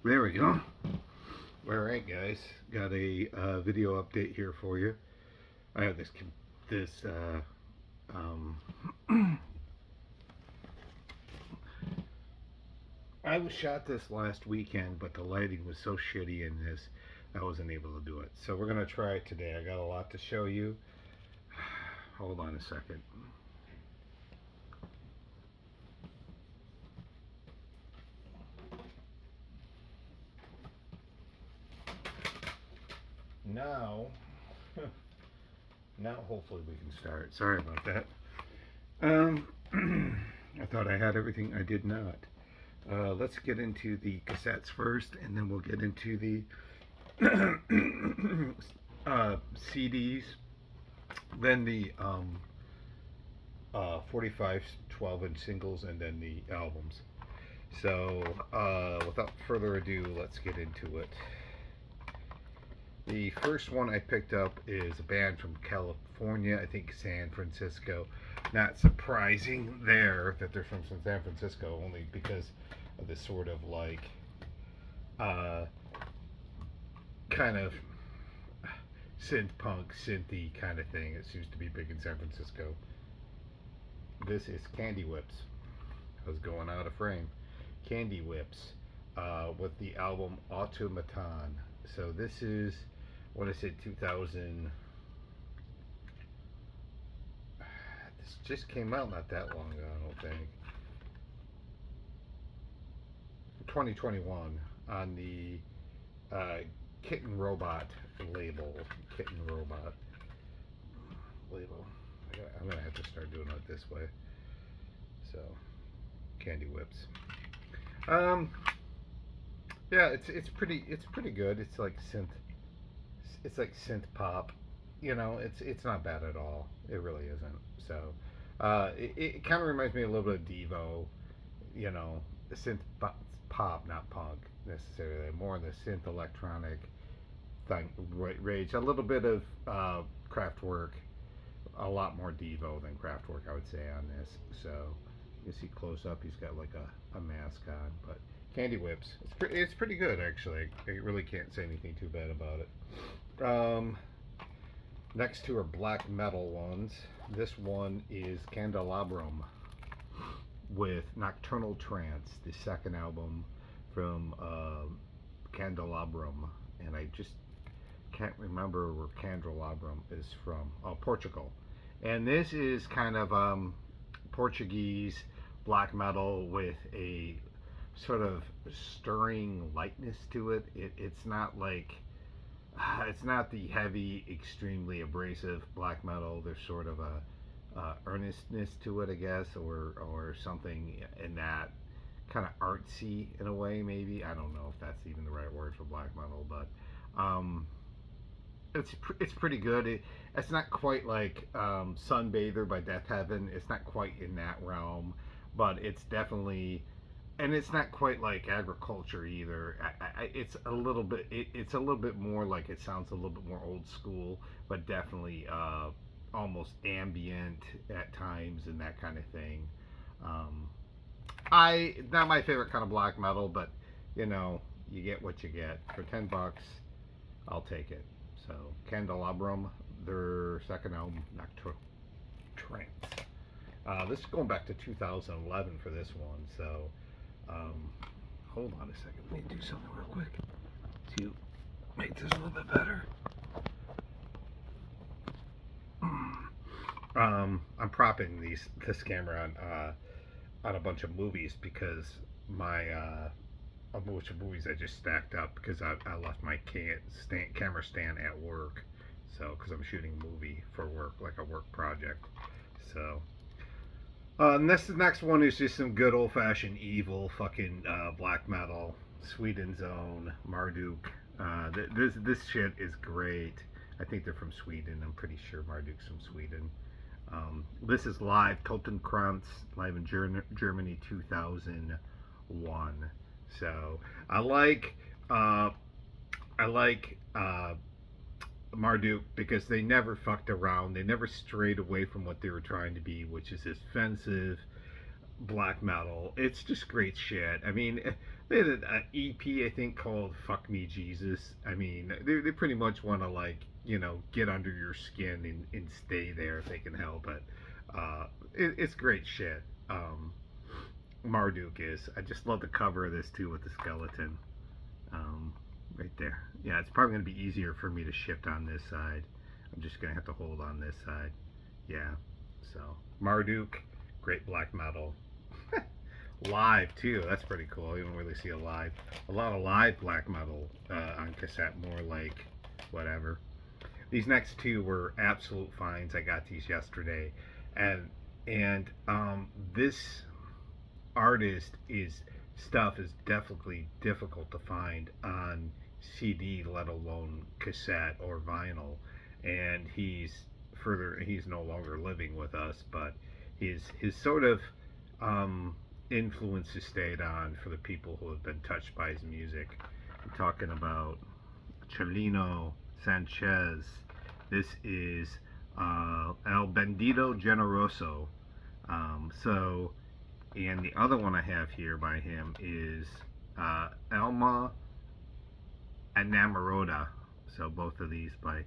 There we go. All right, guys. Got a video update here for you. I have this. Um, I was shot this last weekend, but the lighting was so shitty in this, I wasn't able to do it. So we're gonna try it today. I got a lot to show you. Hold on a second. Now, now hopefully we can start. Sorry about that. I thought I had everything. I did not. Let's get into the cassettes first, and then we'll get into the CDs, then the 45 12-inch singles, and then the albums. So, without further ado, let's get into it. The first one I picked up is a band from California, I think San Francisco. Not surprising there that they're from San Francisco, only because of this sort of like uh, kind of synth punk, synthy kind of thing. It seems to be big in San Francisco. This is Candy Whips. I was going out of frame. Candy Whips with the album Automaton. So this is, what I said, 2000. This just came out not that long ago, I don't think. 2021 on the Kitten Robot label. Kitten Robot label. I'm gonna have to start doing it this way. So, Candy Whips. Yeah, it's pretty good. It's like synth pop. You know, it's not bad at all. It really isn't. So, it kind of reminds me a little bit of Devo. You know, the synth pop, not punk necessarily. More in the synth electronic thing, rage. A little bit of Kraftwerk. A lot more Devo than Kraftwerk, I would say, on this. So you see close up, he's got like a mask on. But Candy Whips, it's pretty good actually. I really can't say anything too bad about it. Next two are black metal ones. This one is Candelabrum with Nocturnal Trance, the second album from Candelabrum, and I just can't remember where Candelabrum is from. Oh, Portugal. And this is kind of Portuguese black metal with a sort of stirring lightness to it. It's not like it's not the heavy, extremely abrasive black metal. There's sort of a earnestness to it, I guess, or something in that kind of artsy in a way. Maybe I don't know if that's even the right word for black metal, but it's pretty good. It's not quite like Sunbather by Death Heaven. It's not quite in that realm, but it's definitely, and it's not quite like Agriculture either. It's a little bit. It's a little bit more like, it sounds a little bit more old school, but definitely almost ambient at times and that kind of thing. I Not my favorite kind of black metal, but you know, you get what you get. For $10, I'll take it. So Candelabrum, their second album, Nocturnal Trance. This is going back to 2011 for this one. So hold on a second. Let me do something real quick to make this a little bit better. I'm propping this camera on a bunch of movies because my a bunch of movies I just stacked up because I left my camera stand at work, so because I'm shooting a movie for work, like a work project. So this next one is just some good old fashioned evil fucking black metal. Sweden's own Marduk. This shit is great. I think they're from Sweden. I'm pretty sure Marduk's from Sweden. This is live Totenkranz, live in Germany 2001. So I like Marduk because they never fucked around. They never strayed away from what they were trying to be, which is offensive black metal. It's just great shit. I mean, they had an EP I think called "Fuck Me Jesus." I mean, they pretty much want to like get under your skin and stay there if they can help it. It's great shit. Marduk is. I just love the cover of this too with the skeleton. Right there. Yeah, it's probably gonna be easier for me to shift on this side. I'm just gonna have to hold on this side. Yeah. So Marduk, great black metal. Live too. That's pretty cool. You don't really see a lot of live black metal on cassette. More like whatever. These next two were absolute finds. I got these yesterday, and this artist is stuff is definitely difficult to find on CD, let alone cassette or vinyl. And he's no longer living with us, but his sort of influences stayed on for the people who have been touched by his music. I'm talking about Chelino Sanchez. This is El Bendito Generoso. And the other one I have here by him is Alma Enamorada. So both of these by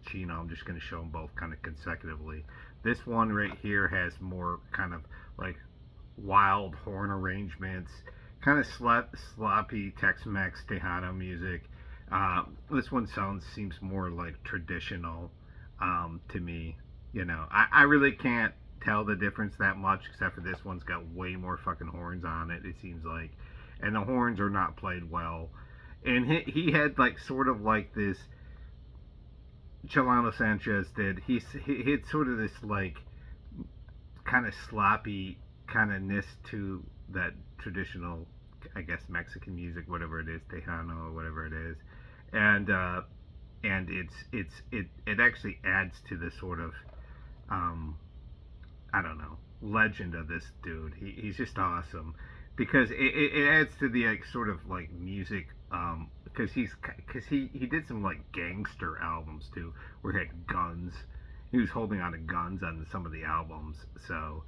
Chino. I'm just going to show them both kind of consecutively. This one right here has more kind of like wild horn arrangements, kind of sloppy Tex-Mex Tejano music. This one seems more like traditional to me. I really can't tell the difference that much, except for this one's got way more fucking horns on it. It seems like, and the horns are not played well. And he had like sort of like this. Chelano Sanchez did. He had sort of this like kind of sloppy kind of ness to that traditional, I guess, Mexican music, whatever it is, Tejano or whatever it is, and it actually adds to the sort of I don't know, legend of this dude. He's just awesome because it adds to the like sort of like music because he did some like gangster albums too where he had guns. He was holding on to guns on some of the albums. So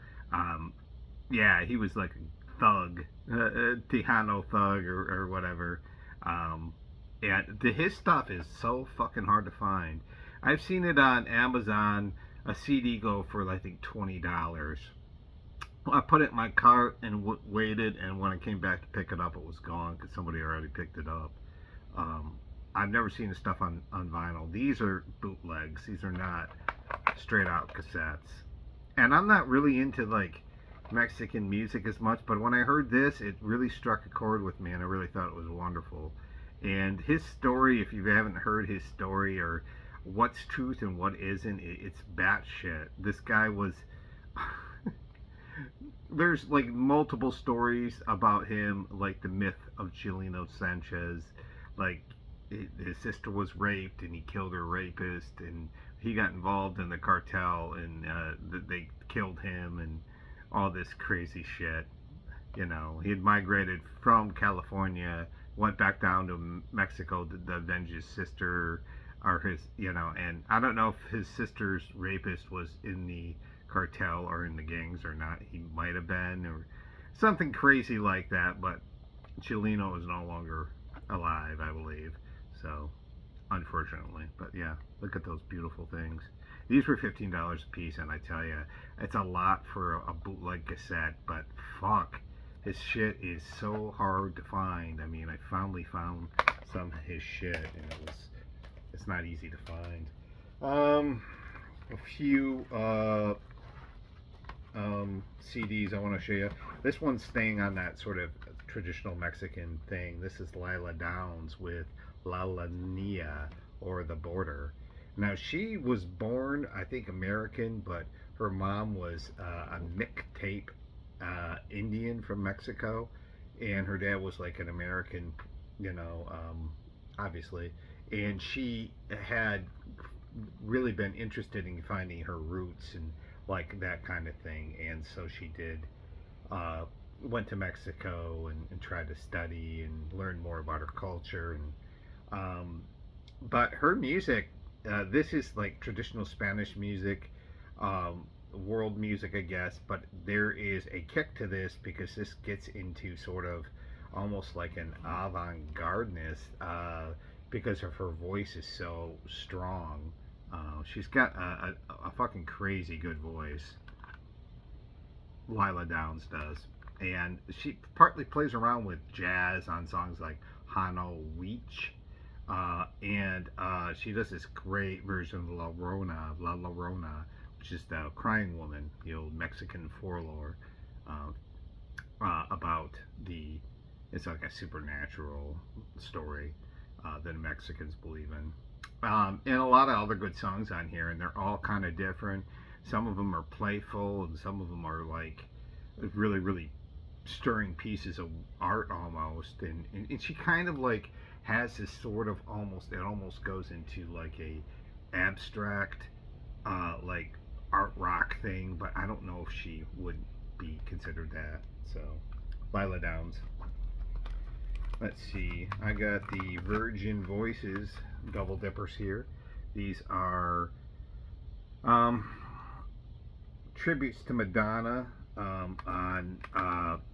yeah, he was like a thug, Tejano thug or whatever. And his stuff is so fucking hard to find. I've seen it on Amazon. A CD go for I think $20. I put it in my cart and waited, and when I came back to pick it up, it was gone because somebody already picked it up. I've never seen the stuff on vinyl. These are bootlegs. These are not straight out cassettes. And I'm not really into like Mexican music as much, but when I heard this, it really struck a chord with me, and I really thought it was wonderful. And his story, if you haven't heard his story or what's truth and what isn't, it's batshit. This guy was there's like multiple stories about him, like the myth of Chileno Sanchez, like his sister was raped and he killed her rapist, and he got involved in the cartel and they killed him and all this crazy shit. He had migrated from California, went back down to Mexico to avenge his sister or his, and I don't know if his sister's rapist was in the cartel or in the gangs or not. He might have been, or something crazy like that, but Chileno is no longer alive, I believe. So, unfortunately. But yeah, look at those beautiful things. These were $15 a piece, and I tell you, it's a lot for a bootleg cassette, but fuck, his shit is so hard to find. I mean, I finally found some of his shit, and it's not easy to find. A few CDs I want to show you. This one's staying on that sort of traditional Mexican thing. This is Lila Downs with La Lania, or The Border. Now, she was born, I think, American, but her mom was a mixtape Indian from Mexico, and her dad was like an American, obviously. And she had really been interested in finding her roots and like that kind of thing, and so she did went to Mexico and tried to study and learn more about her culture, and but her music, this is like traditional Spanish music, world music, I guess, but there is a kick to this because this gets into sort of almost like an avant-gardeness because of her voice is so strong. She's got a fucking crazy good voice. Lila Downs does. And she partly plays around with jazz on songs like Hano Weech. And she does this great version of La Llorona, which is the crying woman, the old Mexican folklore about the. It's like a supernatural story that Mexicans believe in. And a lot of other good songs on here, and they're all kind of different. Some of them are playful, and some of them are like really, really stirring pieces of art almost. And she kind of like has this sort of almost, it almost goes into like a abstract, like art rock thing, but I don't know if she would be considered that. So, Lila Downs. Let's see. I got the Virgin Voices double dippers here. These are tributes to Madonna on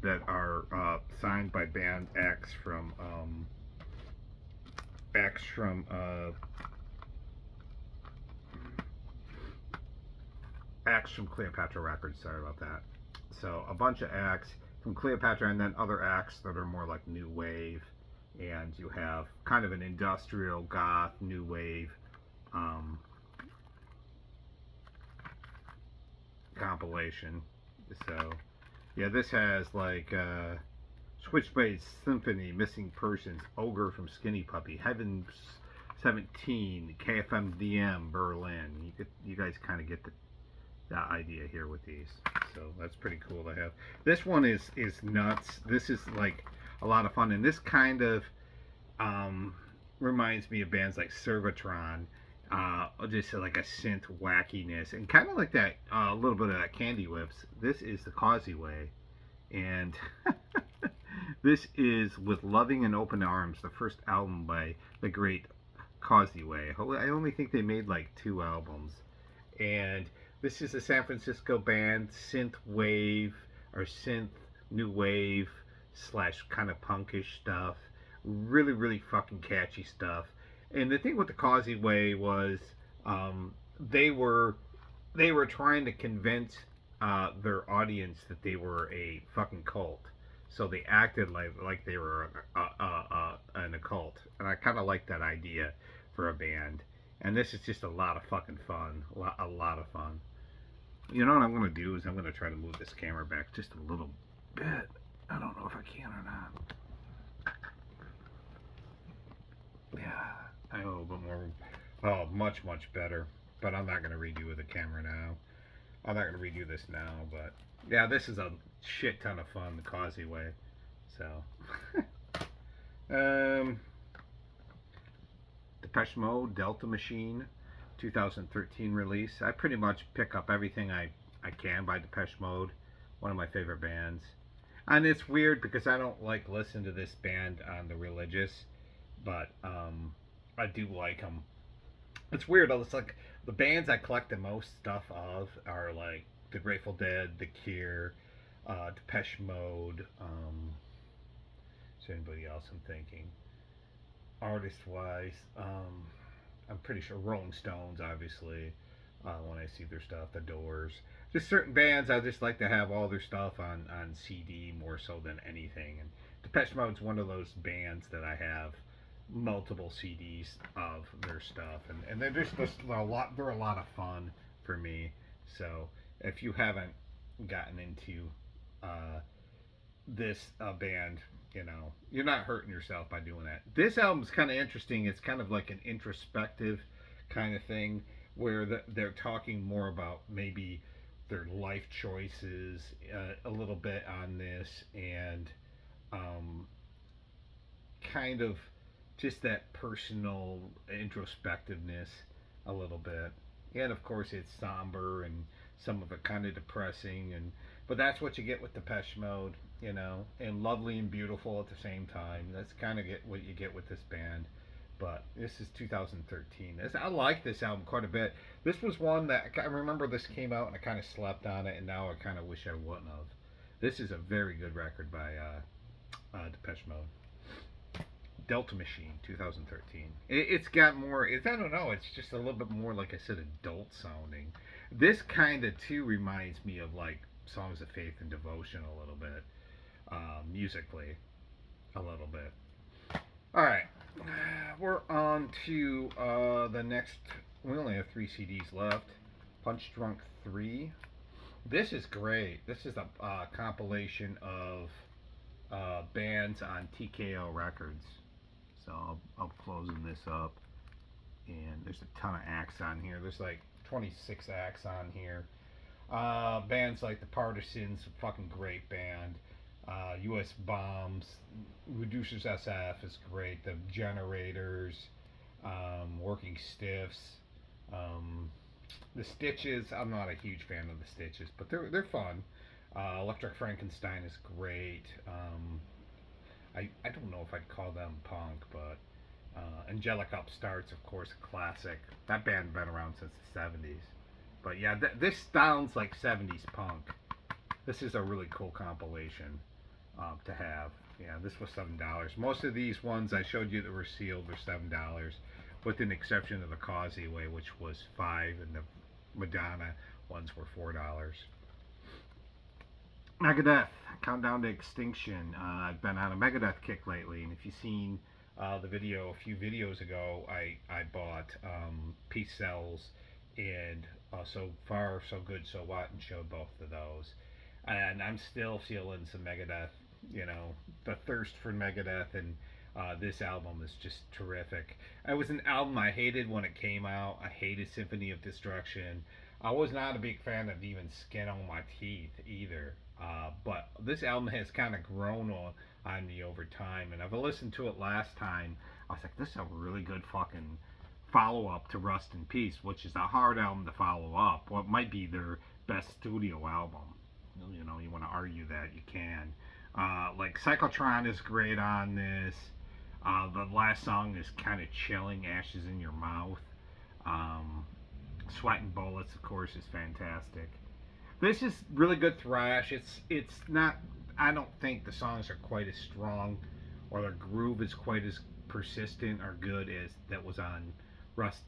that are signed by band X from Cleopatra Records. Sorry about that. So a bunch of acts from Cleopatra, and then other acts that are more like new wave, and you have kind of an industrial goth new wave compilation. So yeah, this has like Switchblade Symphony, Missing Persons, Ogre from Skinny Puppy, Heaven 17, KFMDM Berlin. You guys kind of get the idea here with these. So that's pretty cool to have. This one is nuts. This is like a lot of fun, and this kind of reminds me of bands like Servatron, just like a synth wackiness, and kind of like that a little bit of that Candy Whips. This is the Causeway, and this is With Loving and Open Arms, the first album by the great Causeway. I only think they made like 2 albums, and this is a San Francisco band, synth wave or synth new wave / kind of punkish stuff. Really, really fucking catchy stuff. And the thing with the Causeway was they were trying to convince their audience that they were a fucking cult. So they acted like they were an occult, and I kind of like that idea for a band. And this is just a lot of fucking fun, a lot of fun. You know what I'm going to do is I'm going to try to move this camera back just a little bit. I don't know if I can or not. Yeah, I have a little bit more. Oh, much, much better. But I'm not going to redo the camera now. I'm not going to redo this now, but yeah, this is a shit ton of fun, the Causeway. So, Depeche Mode, Delta Machine, 2013 release. I pretty much pick up everything I can by Depeche Mode. One of my favorite bands. And it's weird because I don't like listen to this band on the religious, but I do like them. It's weird. It's like the bands I collect the most stuff of are like the Grateful Dead, The Cure, Depeche Mode. Is there anybody else I'm thinking? Artist-wise, I'm pretty sure Rolling Stones, obviously, when I see their stuff, The Doors. Just certain bands, I just like to have all their stuff on CD more so than anything. And Depeche Mode's one of those bands that I have multiple CDs of their stuff. And they're just a lot, they're a lot of fun for me. So if you haven't gotten into this band, you know, you're not hurting yourself by doing that. This album's kind of interesting. It's kind of like an introspective kind of thing where they're talking more about maybe their life choices a little bit on this, and kind of just that personal introspectiveness a little bit. And of course it's somber and some of it kind of depressing, but that's what you get with Depeche Mode, you know, and lovely and beautiful at the same time. That's kind of what you get with this band. but this is 2013. I like this album quite a bit. This was one that I remember this came out and I kind of slept on it, and now I kind of wish I wouldn't have. This is a very good record by Depeche Mode. Delta Machine, 2013. It's got more. I don't know. It's just a little bit more, like I said, adult sounding. This kind of too reminds me of like Songs of Faith and Devotion a little bit, musically, a little bit. All right, we're on to the next. We only have 3 CDs left. Punch Drunk 3. This is great. This is a compilation of bands on TKO Records. So I'll closing this up. And there's a ton of acts on here. There's like 26 acts on here. Bands like the Partisans, a fucking great band. US Bombs, Reducers SF is great. The Generators, Working Stiffs, the Stitches. I'm not a huge fan of the Stitches, but they're fun. Electric Frankenstein is great. I don't know if I'd call them punk, but Angelic Upstarts, of course, a classic. That band been around since the 70s. But yeah, this sounds like 70s punk. This is a really cool compilation to have. Yeah, this was $7. Most of these ones I showed you that were sealed were $7, with an exception of the Causeway, which was $5, and the Madonna ones were $4. Megadeth, Countdown to Extinction. I've been on a Megadeth kick lately, and if you've seen the video a few videos ago, I bought Peace Cells and So Far, So Good, So What, and showed both of those. And I'm still feeling some Megadeth, you know, the thirst for Megadeth, and this album is just terrific. It was an album I hated when it came out. I hated Symphony of Destruction. I was not a big fan of even Skin on My Teeth either. But this album has kind of grown on me over time, and I've listened to it last time. I was like, this is a really good fucking follow-up to Rust in Peace, which is a hard album to follow up. What might be their best studio album. You know, you want to argue that, you can. Like Cyclotron is great on this. The last song is kind of chilling, Ashes in Your Mouth. Sweat and Bullets, of course, is fantastic. This is really good thrash. It's not. I don't think the songs are quite as strong, or the groove is quite as persistent or good as that was on Rust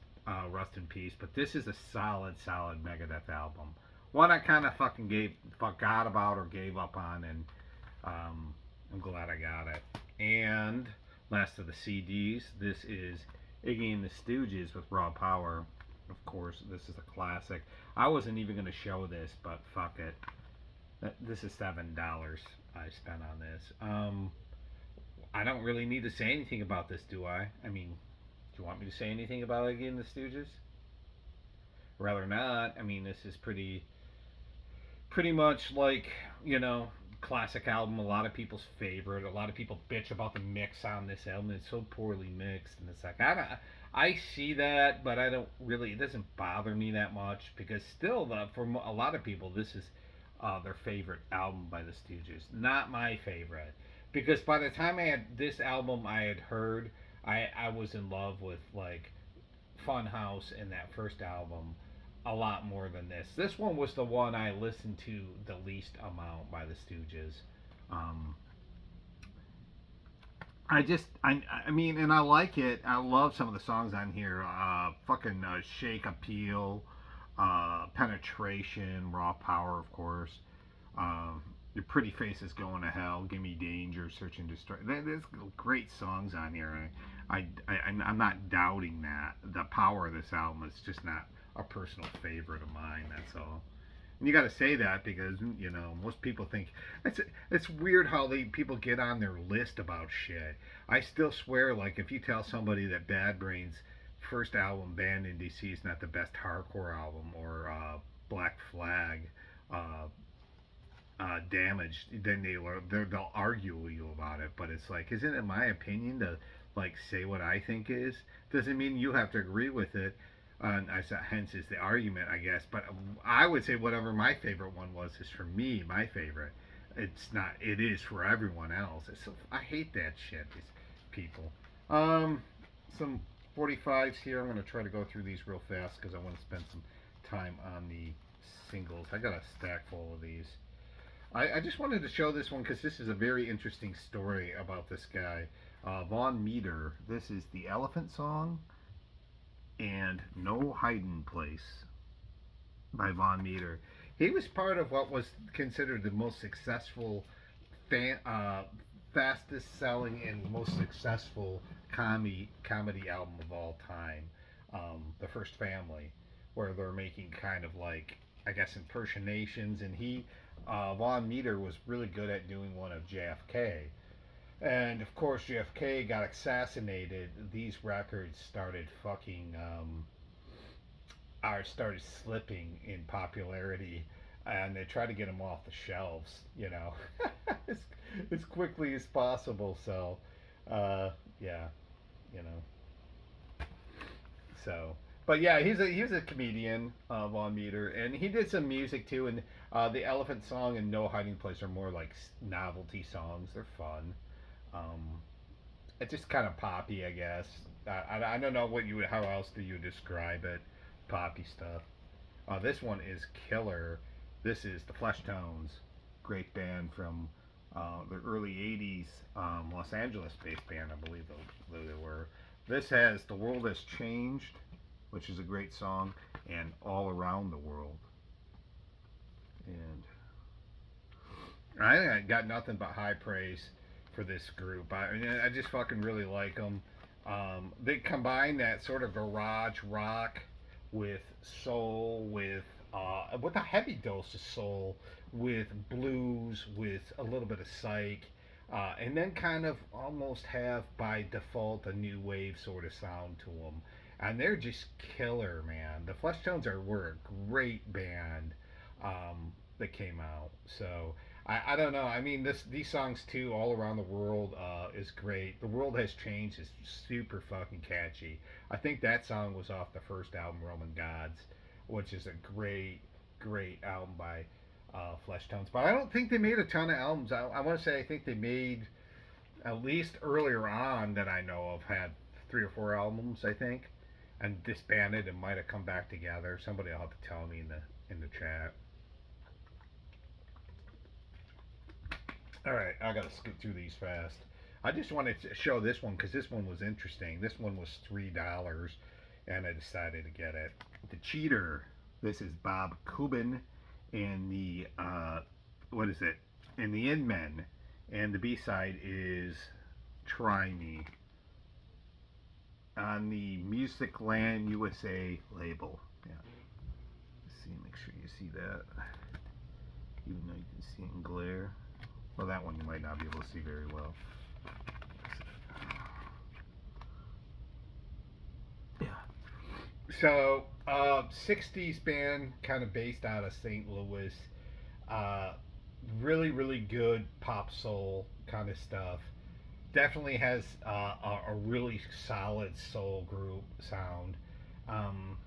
in Peace. But this is a solid Megadeth album. One I kind of forgot about or gave up on, and I'm glad I got it. And last of the CDs, this is Iggy and the Stooges with Raw Power. Of course, this is a classic. I wasn't even going to show this, but fuck it. This is $7 I spent on this. I don't really need to say anything about this, do I? I mean, do you want me to say anything about Iggy and the Stooges? Rather not. I mean, this is pretty much like, you know, classic album, a lot of people's favorite. A lot of people bitch about the mix on this album. It's so poorly mixed, and it's like, I see that, but I don't really, it doesn't bother me that much, because still, for a lot of people, this is their favorite album by the Stooges. Not my favorite, because by the time I had this album I had heard, I was in love with like Funhouse and that first album a lot more than this. This one was the one I listened to the least amount by the Stooges. I mean, and I like it. I love some of the songs on here. Shake Appeal, Penetration, Raw Power, of course. Your Pretty Face is Going to Hell, Gimme Danger, Search and Destroy. There's great songs on here. I'm not doubting that. The power of this album is just not a personal favorite of mine, that's all. And you got to say that because, you know, most people think it's weird how people get on their list about shit. I still swear, like, if you tell somebody that Bad Brains' first album, Banned in DC, is not the best hardcore album, or Black Flag, Damaged, then they'll argue with you about it. But it's like, isn't it my opinion to like say what I think is? Doesn't mean you have to agree with it. Hence is the argument, I guess. But I would say whatever my favorite one was is for me my favorite. It's not. It is for everyone else. I hate that shit. These people. some 45s here. I'm going to try to go through these real fast because I want to spend some time on the singles. I got a stack full of these. I just wanted to show this one because this is a very interesting story about this guy, Von Meter. This is the Elephant Song and No Hiding Place by Von Meter. He was part of what was considered the most successful, fastest selling, and most successful comedy album of all time, The First Family, where they're making kind of like, I guess, impersonations, and Von Meter was really good at doing one of JFK. And of course, JFK got assassinated. These records started started slipping in popularity, and they tried to get them off the shelves, as, as quickly as possible. So, yeah, you know. So, but yeah, he's a comedian, Von Meter, and he did some music too. And the Elephant Song and No Hiding Place are more like novelty songs. They're fun. Um, it's just kind of poppy, I guess. I don't know how else do you describe it? Poppy stuff. This one is killer. This is the Fleshtones, great band from the early '80s, Los Angeles-based band, I believe they were. This has "The World Has Changed," which is a great song, and "All Around the World." And I got nothing but high praise for this group. I just fucking really like them. They combine that sort of garage rock with soul, with a heavy dose of soul, with blues, with a little bit of psych, and then kind of almost have by default a new wave sort of sound to them. And they're just killer, man. The Fleshtones were a great band that came out. So I don't know. I mean, these songs too, all around the world, is great. The World Has Changed is super fucking catchy. I think that song was off the first album, Roman Gods, which is a great album by Fleshtones. But I don't think they made a ton of albums. I want to say I think they made, at least earlier on that I know of, had 3 or 4 albums, I think, and disbanded and might have come back together. Somebody will have to tell me in the chat. All right, I gotta skip through these fast. I just wanted to show this one because this one was interesting. This one was $3, and I decided to get it. The Cheater. This is Bob Kubin and the what is it? And the In Men, and the B-side is Try Me on the Musicland USA label. Yeah. Let's see, make sure you see that, even though you can see it in glare. Well, that one you might not be able to see very well. Yeah. So, 60s band, kind of based out of St. Louis. Really good pop soul kind of stuff. Definitely has a really solid soul group sound. Um,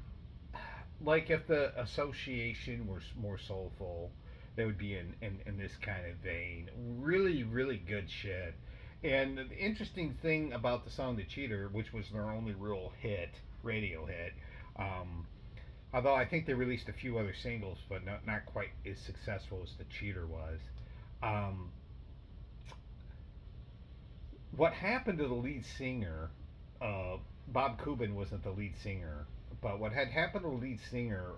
like if the Association were more soulful, they would be in this kind of vein. Really good shit. And the interesting thing about the song "The Cheater," which was their only real radio hit, um, although I think they released a few other singles, but not quite as successful as "The Cheater" was. Um, what happened to the lead singer? Bob Kubin wasn't the lead singer, but what had happened to the lead singer,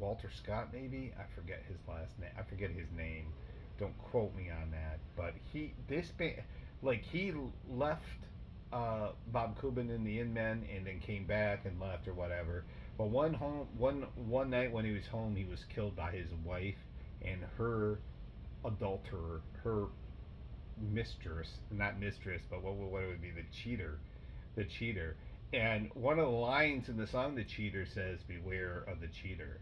Walter Scott, maybe, I forget his last name. I forget his name. Don't quote me on that. But he left Bob Kubin in the In Men and then came back and left or whatever. But one night when he was home, he was killed by his wife and her adulterer, her mistress, not mistress, but what would be the cheater. And one of the lines in the song "The Cheater" says, "Beware of the cheater."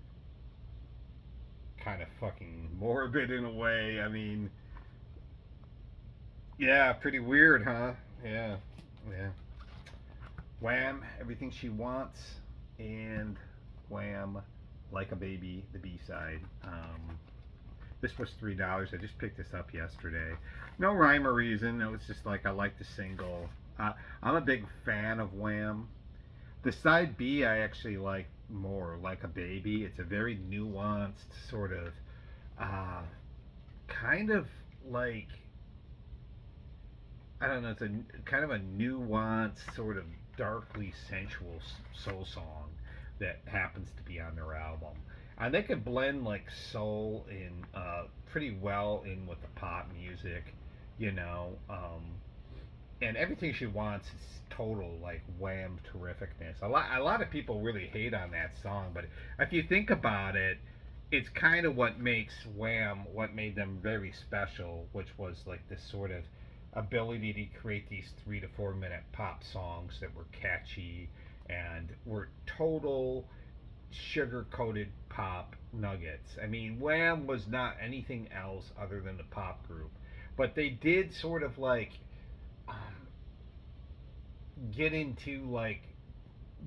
Kind of fucking morbid in a way. I mean, yeah, pretty weird, huh? Yeah. Wham! Everything She Wants, and Wham! Like a Baby, the B-side. This was $3. I just picked this up yesterday. No rhyme or reason. It was just like I like the single. I'm a big fan of Wham. The side B I actually like more, like a baby. It's a very nuanced sort of, uh, kind of like, I don't know. It's a kind of a nuanced sort of darkly sensual soul song that happens to be on their album. And they could blend like soul in pretty well in with the pop music, you know. And everything she wants is total like Wham terrificness. A lot of people really hate on that song, but if you think about it, it's kind of what makes Wham what made them very special, which was like this sort of ability to create these 3 to 4 minute pop songs that were catchy and were total sugar coated pop nuggets. I mean, Wham was not anything else other than a pop group, but they did sort of like um, get into like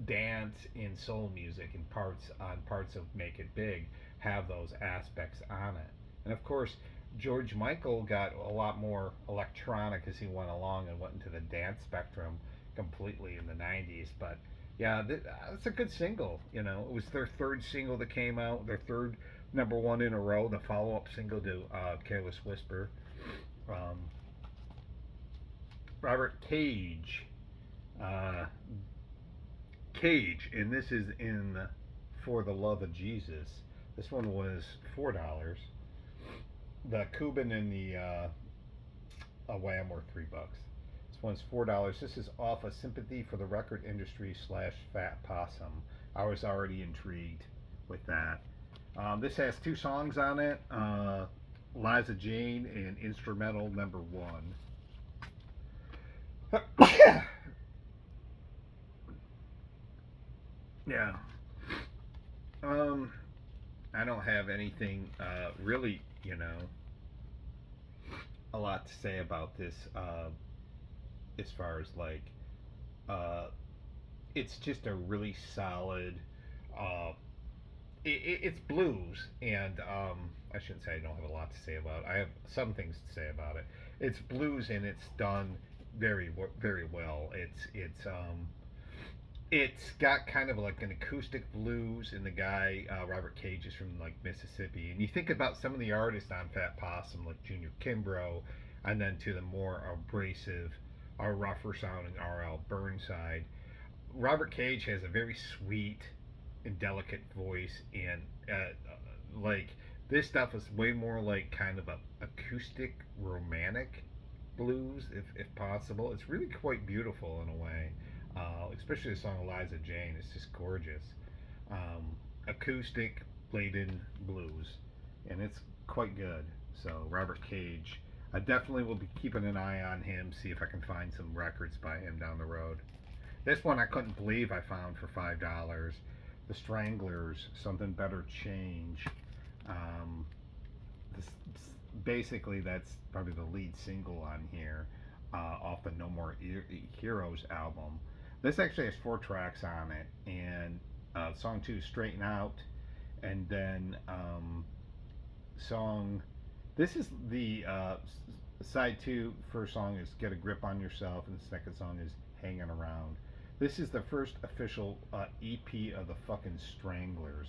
dance and soul music and parts of Make It Big have those aspects on it. And of course, George Michael got a lot more electronic as he went along and went into the dance spectrum completely in the 90s. But yeah, it's a good single. You know, it was their third single that came out, their third number one in a row, the follow up single to Careless Whisper. Um, Robert uh, Cage, and this is in For the Love of Jesus. This one was $4. The Cuban and the Wham were $3. This one's $4. This is off of Sympathy for the Record Industry slash Fat Possum. I was already intrigued with that. This has two songs on it, Liza Jane and Instrumental Number One. Yeah. Um, I don't have anything really, a lot to say about this as far as like uh, it's just a really solid. Uh, it's blues, and I shouldn't say I don't have a lot to say about it. I have some things to say about it. It's blues, and it's done very well. It's got kind of like an acoustic blues, and the guy Robert Cage is from like Mississippi. And you think about some of the artists on Fat Possum, like Junior Kimbrough, and then to the more abrasive, or rougher sounding R.L. Burnside. Robert Cage has a very sweet and delicate voice, and like this stuff is way more like kind of a acoustic, romantic blues, if possible. It's really quite beautiful in a way, especially the song Eliza Jane. It's just gorgeous. Acoustic laden blues, and it's quite good. So Robert Cage, I definitely will be keeping an eye on him, see if I can find some records by him down the road. This one I couldn't believe I found for $5. The Stranglers, Something Better Change. Um, this, basically, that's probably the lead single on here, off the No More Heroes album. This actually has 4 tracks on it, and song two, Straighten Out, and then song. This is the side two. First song is Get a Grip on Yourself, and the second song is Hanging Around. This is the first official EP of the fucking Stranglers,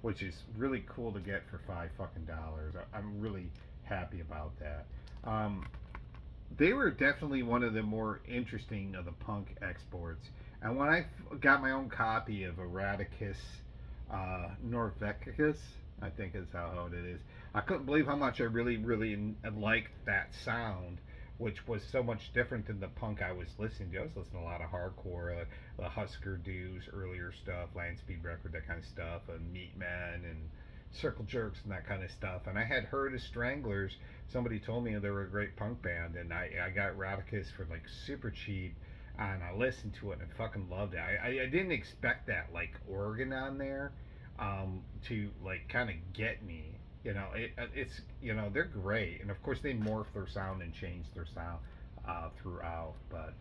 which is really cool to get for $5 fucking. I'm really happy about that. They were definitely one of the more interesting of the punk exports. And when I got my own copy of Eradicus Norvegicus, I think is how it is, I couldn't believe how much I really liked that sound, which was so much different than the punk I was listening to. I was listening to a lot of hardcore, the Husker Du's earlier stuff, Land Speed Record, that kind of stuff, and Meatmen and Circle Jerks and that kind of stuff. And I had heard of Stranglers. Somebody told me they were a great punk band, and I got Radicus for like super cheap, and I listened to it and fucking loved it. I didn't expect that like organ on there to like kind of get me. It's they're great, and of course they morph their sound and change their sound throughout. But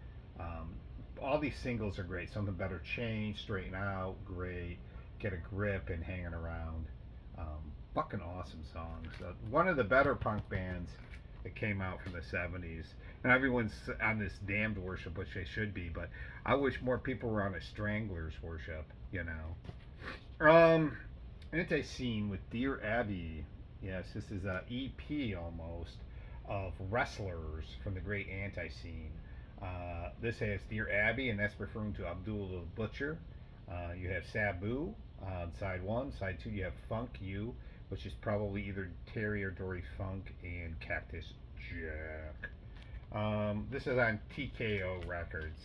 all these singles are great. Something Better Change, Straighten Out, great. Get a Grip, and Hanging Around. Fucking awesome songs. One of the better punk bands that came out from the 70s. And everyone's on this damned worship, which they should be, but I wish more people were on a Stranglers worship, you know. Anti-Scene with Dear Abby. Yes, this is a EP almost of Wrestlers from the great Anti-Scene. This has Dear Abby, and that's referring to Abdul the Butcher. You have Sabu on side one. Side two, you have Funk You, which is probably either Terry or Dory Funk, and Cactus Jack. This is on TKO Records.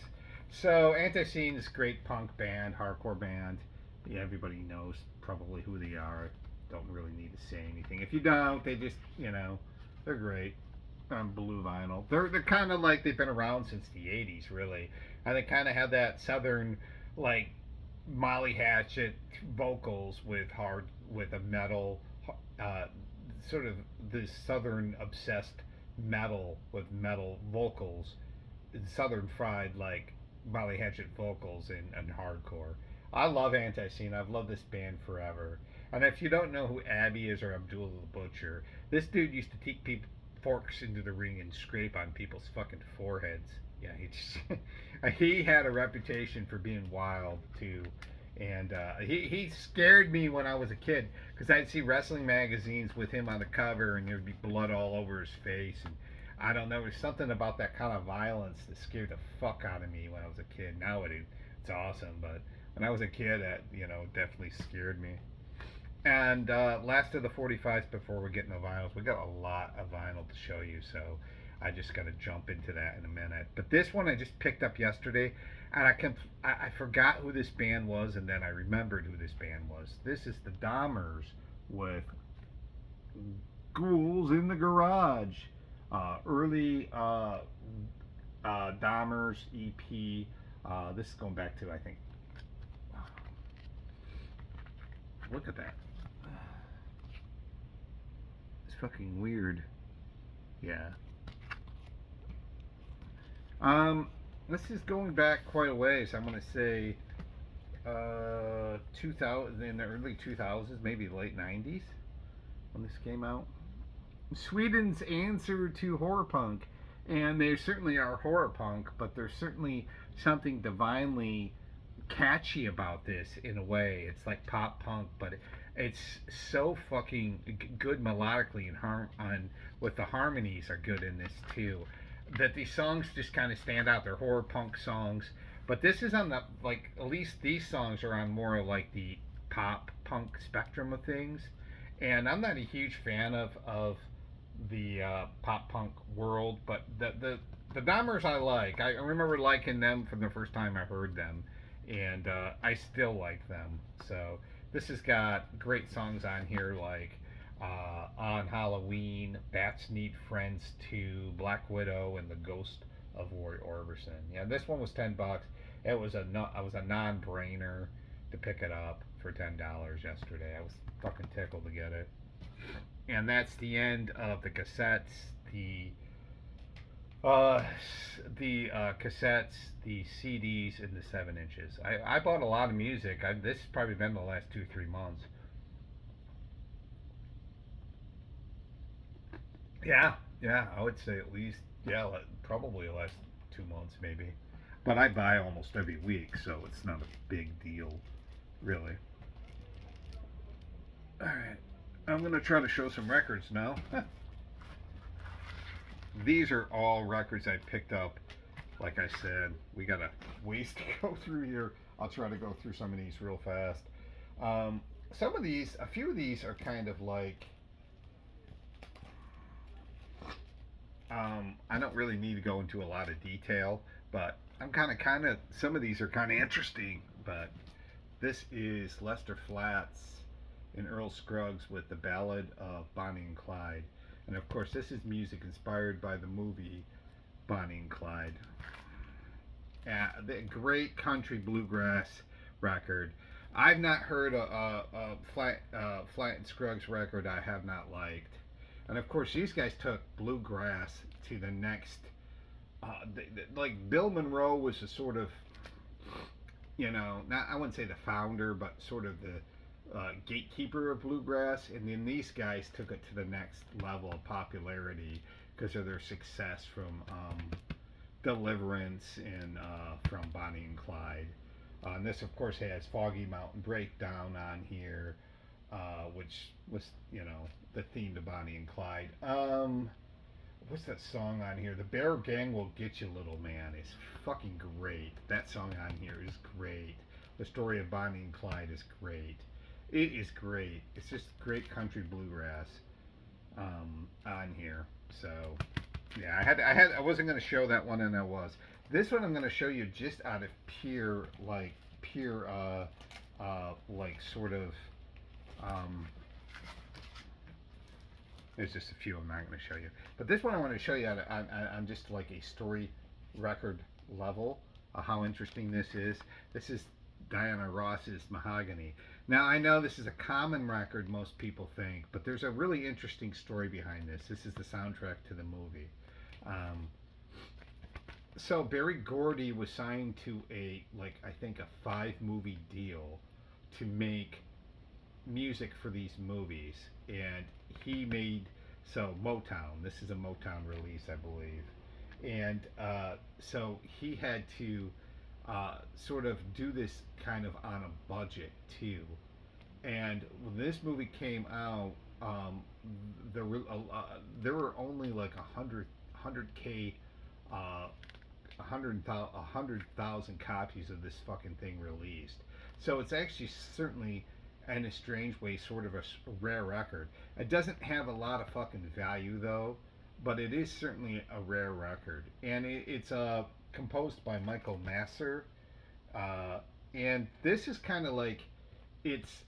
So, Anti-Scene is a great punk band, hardcore band. Yeah, everybody knows probably who they are. Don't really need to say anything. If you don't, they just, they're great on blue vinyl. They're kind of like they've been around since the 80s, really. And they kind of have that southern, like, Molly Hatchet vocals with a metal, uh, sort of this southern obsessed metal with metal vocals, southern fried like Molly Hatchet vocals and hardcore. I love Anti-Scene. I've loved this band forever. And if you don't know who Abby is or Abdul the Butcher, this dude used to take people forks into the ring and scrape on people's fucking foreheads. Yeah, he had a reputation for being wild too, and he scared me when I was a kid because I'd see wrestling magazines with him on the cover, and there'd be blood all over his face, and I don't know, there's something about that kind of violence that scared the fuck out of me when I was a kid. Now it's awesome, but when I was a kid, that definitely scared me. And last of the 45s before we get into vinyls, we got a lot of vinyl to show you, so I just got to jump into that in a minute. But this one I just picked up yesterday, and I forgot who this band was, and then I remembered who this band was. This is the Dahmers with Ghouls in the Garage. Early Dahmers EP. This is going back to, I think, look at that. It's fucking weird. Yeah. This is going back quite a ways. I'm gonna say 2000, in the early 2000s, maybe late 90s when this came out. Sweden's answer to horror punk, and they certainly are horror punk, but there's certainly something divinely catchy about this in a way. It's like pop punk, but it's so fucking good melodically, and with the harmonies are good in this too. That these songs just kind of stand out. They're horror punk songs, but this is on the, like, at least these songs are on more of like the pop punk spectrum of things. And I'm not a huge fan of the pop punk world, but the Dahmers I like. I remember liking them from the first time I heard them, and I still like them. So this has got great songs on here like On Halloween, Bats Need Friends 2, Black Widow, and The Ghost of Roy Orbison. Yeah, this one was $10. It was a non-brainer to pick it up for $10 yesterday. I was fucking tickled to get it. And that's the end of the cassettes, cassettes, the CDs, and the 7 inches. I bought a lot of music. This has probably been the last 2-3 months. Yeah, I would say at least, probably the last 2 months maybe. But I buy almost every week, so it's not a big deal, really. Alright, I'm going to try to show some records now. These are all records I picked up. Like I said, we got a ways to go through here. I'll try to go through some of these real fast. A few of these are kind of like, I don't really need to go into a lot of detail, but I'm kind of, some of these are kind of interesting. But this is Lester Flats and Earl Scruggs with the Ballad of Bonnie and Clyde. And of course, this is music inspired by the movie Bonnie and Clyde. The great country bluegrass record. I've not heard a Flat and Scruggs record I have not liked. And of course, these guys took bluegrass to the next. Like Bill Monroe was a sort of, not, I wouldn't say the founder, but sort of the gatekeeper of bluegrass. And then these guys took it to the next level of popularity because of their success from Deliverance and from Bonnie and Clyde. And this, of course, has Foggy Mountain Breakdown on here, which was, the theme to Bonnie and Clyde. What's that song on here? The Bear Gang Will Get You, Little Man is fucking great. That song on here is great. The Story of Bonnie and Clyde is great. It is great. It's just great country bluegrass on here. So yeah, I wasn't going to show that one, and I was. This one I'm going to show you just out of pure like sort of. There's just a few I'm not going to show you, but this one I want to show you on just like a story record level. How interesting this is. This is Diana Ross's Mahogany. Now I know this is a common record, most people think, but there's a really interesting story behind this. This is the soundtrack to the movie. So Berry Gordy was signed to I think a 5-movie deal to make music for these movies, and he made Motown. This is a Motown release, I believe, and so he had to sort of do this kind of on a budget too. And when this movie came out, there were only like 100K, 100,000 copies of this fucking thing released. So it's actually certainly, in a strange way, sort of a rare record. It doesn't have a lot of fucking value though, but it is certainly a rare record. And it's composed by Michael Masser, and this is kind of like it's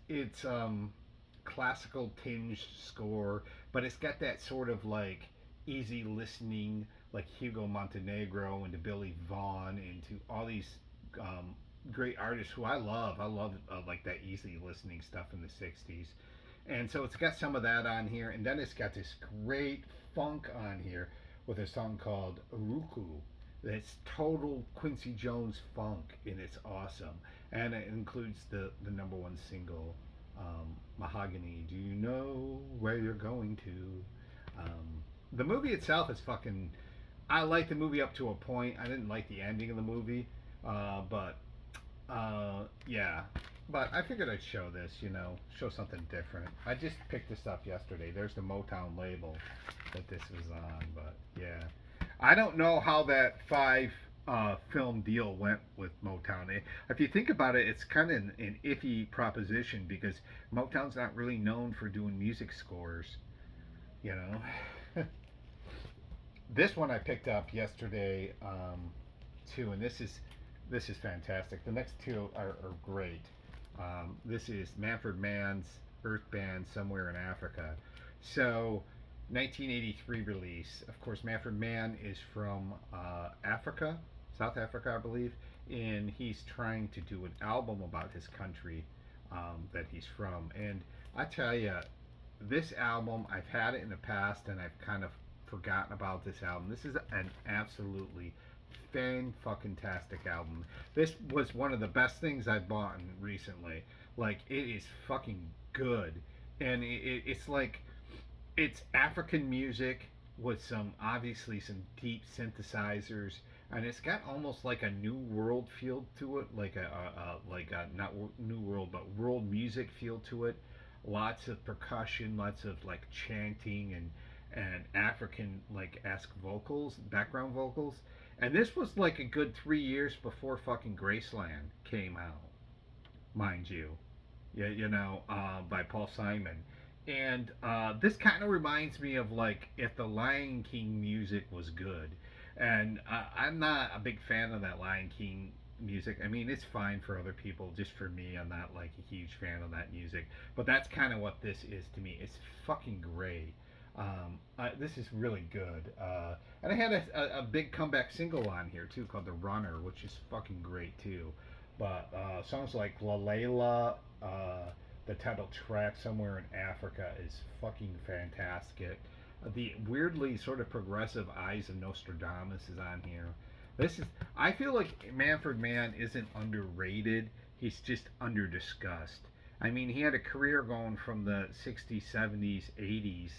classical tinged score, but it's got that sort of like easy listening, like Hugo Montenegro and to Billy Vaughn and to all these great artists who I love. I love like that easy listening stuff in the '60s, and so it's got some of that on here, and then it's got this great funk on here with a song called Uruku. That's total Quincy Jones funk, and it's awesome. And it includes the number one single, Mahogany. Do you know where you're going to? The movie itself is fucking. I like the movie up to a point. I didn't like the ending of the movie, but yeah. But I figured I'd show this, show something different. I just picked this up yesterday. There's the Motown label that this was on, but yeah. I don't know how that 5 film deal went with Motown. If you think about it, it's kind of an iffy proposition because Motown's not really known for doing music scores, you know. This one I picked up yesterday too, and this is fantastic. The next two are great. This is Manfred Mann's Earth Band, Somewhere in Africa. So 1983 release. Of course, Manfred Mann is from Africa, South Africa, I believe, and he's trying to do an album about his country that he's from. And I tell you, this album, I've had it in the past, and I've kind of forgotten about this album. This is an absolutely fan-fucking-tastic album. This was one of the best things I've bought recently. Like, it is fucking good, and it's like it's African music with obviously some deep synthesizers, and it's got almost like a new world feel to it, like a not new world but world music feel to it. Lots of percussion, lots of like chanting and African like esque vocals, background vocals. And this was like a good 3 years before fucking Graceland came out, mind you. Yeah, by Paul Simon. And this kind of reminds me of like if the Lion King music was good. And I'm not a big fan of that Lion King music. I mean, it's fine for other people. Just for me, I'm not like a huge fan of that music. But that's kind of what this is to me. It's fucking great. This is really good. And I had a big comeback single on here too called The Runner, which is fucking great too. But songs like La Layla, the title track Somewhere in Africa is fucking fantastic. The weirdly sort of progressive Eyes of Nostradamus is on here. I feel like Manfred Mann isn't underrated. He's just underdiscussed. I mean, he had a career going from the 60s, 70s, 80s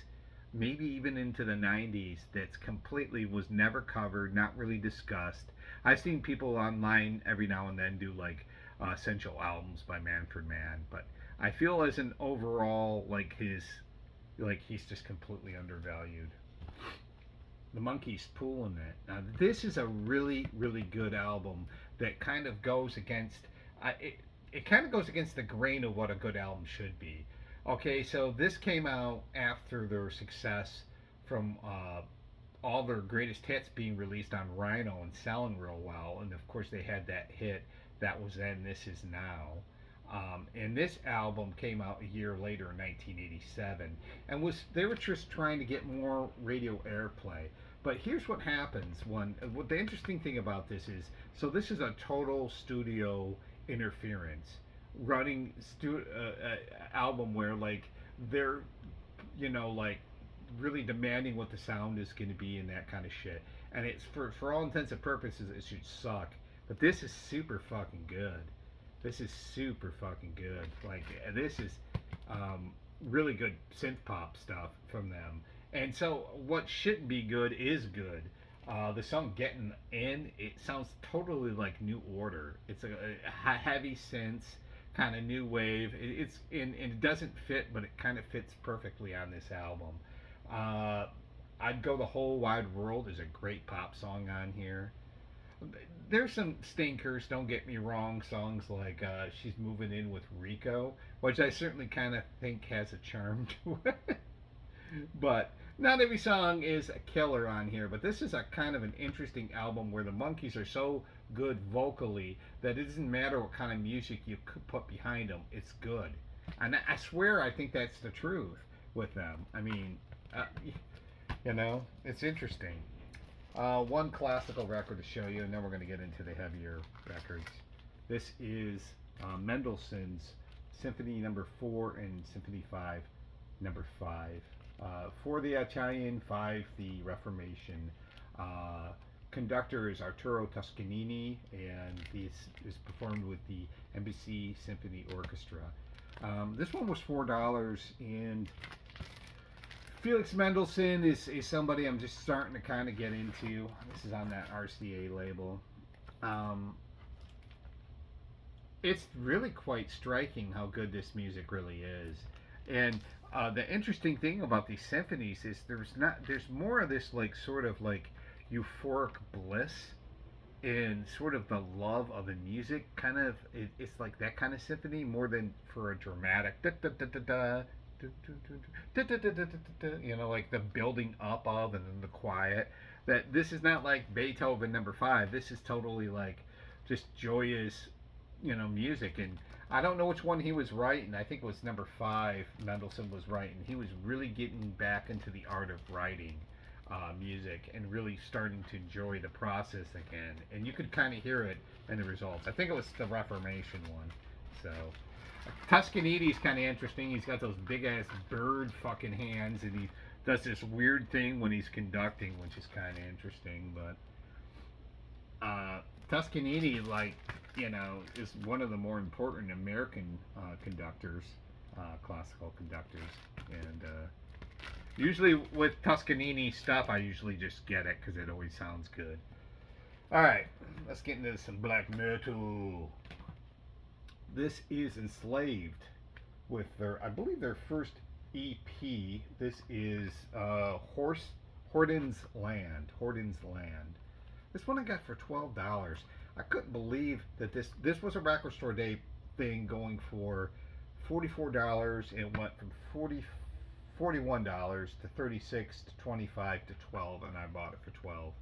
maybe even into the 90s, that's completely was never covered, not really discussed. I've seen people online every now and then do like essential albums by Manfred Mann, but I feel as an overall like he's just completely undervalued. The Monkees pulling it. Now this is a really good album that kind of goes against it kind of goes against the grain of what a good album should be. Okay, so this came out after their success from all their greatest hits being released on Rhino and selling real well, and of course they had that hit that was then This Is Now. And this album came out a year later in 1987, and was they were just trying to get more radio airplay. But here's what happens when what the interesting thing about this is, so this is a total studio interference running album where like they're like really demanding what the sound is going to be and that kind of shit, and it's for all intents and purposes it should suck, but this is super fucking good. This is super fucking good. Like this is really good synth pop stuff from them. And so what shouldn't be good is good. The song "Getting In" it sounds totally like New Order. It's a heavy synth, kind of new wave. It's and it doesn't fit, but it kind of fits perfectly on this album. Uh, I'd Go the Whole Wide World is a great pop song on here. There's some stinkers, don't get me wrong. Songs like She's Moving In with Rico, which I certainly kind of think has a charm to it. But not every song is a killer on here. But this is a kind of an interesting album where the Monkees are so good vocally that it doesn't matter what kind of music you put behind them, it's good. And I swear I think that's the truth with them. I mean, uh, it's interesting. One classical record to show you, and then we're going to get into the heavier records. This is Mendelssohn's Symphony Number 4 and Symphony 5, Number 5. 4 the Italian, 5 the Reformation. Conductor is Arturo Toscanini, and this is performed with the NBC Symphony Orchestra. This one was $4, and Felix Mendelssohn is somebody I'm just starting to kind of get into. This is on that RCA label. It's really quite striking how good this music really is. And the interesting thing about these symphonies is there's more of this like sort of like euphoric bliss and sort of the love of the music kind of it's like that kind of symphony more than for a dramatic da, da, da, da, da, like the building up of and then the quiet. That this is not like Beethoven number 5. This is totally like just joyous, music. And I don't know which one he was writing. I think it was number 5. Mendelssohn was writing. He was really getting back into the art of writing music and really starting to enjoy the process again. And you could kind of hear it in the results. I think it was the Reformation one. So Toscanini's kind of interesting. He's got those big ass bird fucking hands, and he does this weird thing when he's conducting, which is kind of interesting. But Toscanini, is one of the more important American conductors, classical conductors, and usually with Toscanini stuff, I usually just get it because it always sounds good. All right, let's get into some black metal. This is Enslaved with I believe their first EP. This is Horden's Land. Horden's Land. This one I got for $12. I couldn't believe that this was a record store day thing going for $44. It went from $41 to $36 to $25 to $12, and I bought it for $12.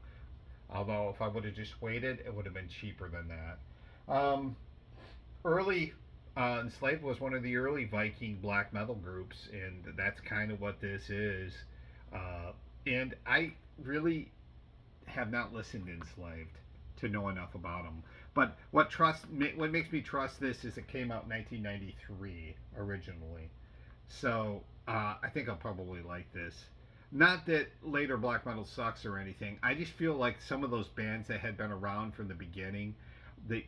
Although if I would have just waited, it would have been cheaper than that. Early Enslaved was one of the early Viking black metal groups, and that's kind of what this is. And I really have not listened to Enslaved to know enough about them. But what makes me trust this is it came out in 1993 originally. So I think I'll probably like this. Not that later black metal sucks or anything. I just feel like some of those bands that had been around from the beginning, they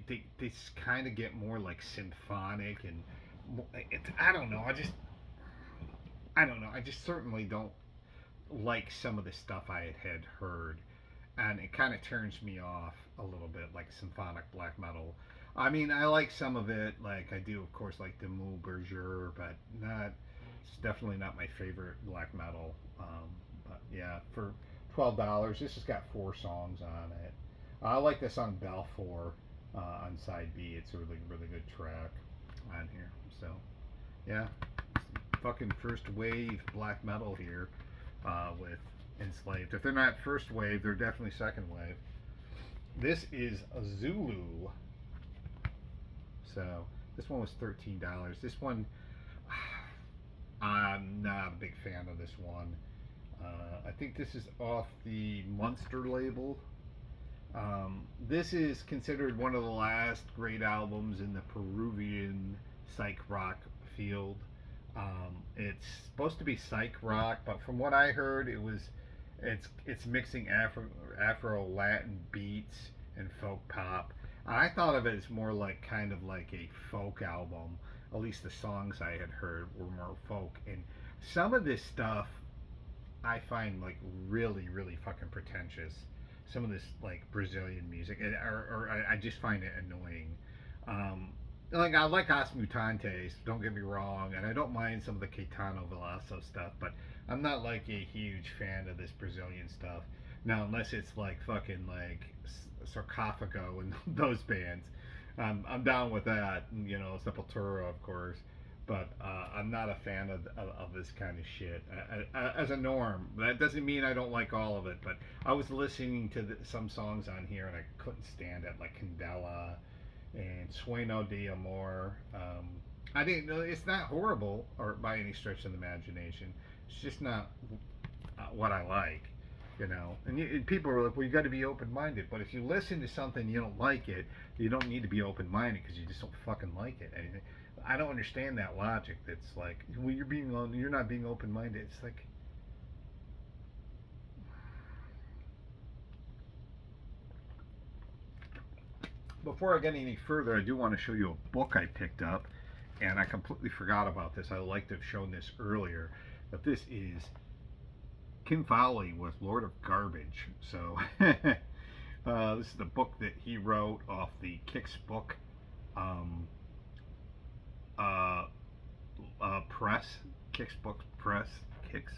kind of get more like symphonic and I don't know. I just certainly don't like some of the stuff I had heard, and it kind of turns me off a little bit, like symphonic black metal. I mean, I like some of it, like I do, of course, like the Moon Berger, but not. It's definitely not my favorite black metal. But yeah, for $12, this has got 4 songs on it. I like the song Balfour on side B. It's a really really good track on here. So yeah, fucking first wave black metal here with Enslaved. If they're not first wave, they're definitely second wave. This is a Zulu. So this one was $13. This one, I'm not a big fan of this one. I think this is off the Munster label. This is considered one of the last great albums in the Peruvian psych rock field. It's supposed to be psych rock, but from what I heard, it's mixing Afro Latin beats and folk pop. I thought of it as more like kind of like a folk album. At least the songs I had heard were more folk, and some of this stuff I find like really really fucking pretentious. Some of this like Brazilian music, or I just find it annoying. Like I like Os Mutantes, don't get me wrong, and I don't mind some of the Caetano Veloso stuff, but I'm not like a huge fan of this Brazilian stuff. Now, unless it's like fucking like Sarcophago and those bands, I'm down with that. You know, Sepultura, of course, but I'm not a fan of this kind of shit as a norm. That doesn't mean I don't like all of it, but I was listening to some songs on here and I couldn't stand it, like Candela and Sueno de Amor. I didn't know it's not horrible or by any stretch of the imagination. It's just not what I like, you know. And people are like, well, you got to be open minded. But if you listen to something and you don't like it, you don't need to be open minded because you just don't fucking like it. And I don't understand that logic. That's like, well, you're not being open minded. It's like, before I get any further, I do want to show you a book I picked up, and I completely forgot about this. I like to have shown this earlier, but this is Kim Fowley with Lord of Garbage. So this is the book that he wrote off the Kicks book um, uh, press, Kicks Books Press, Kicks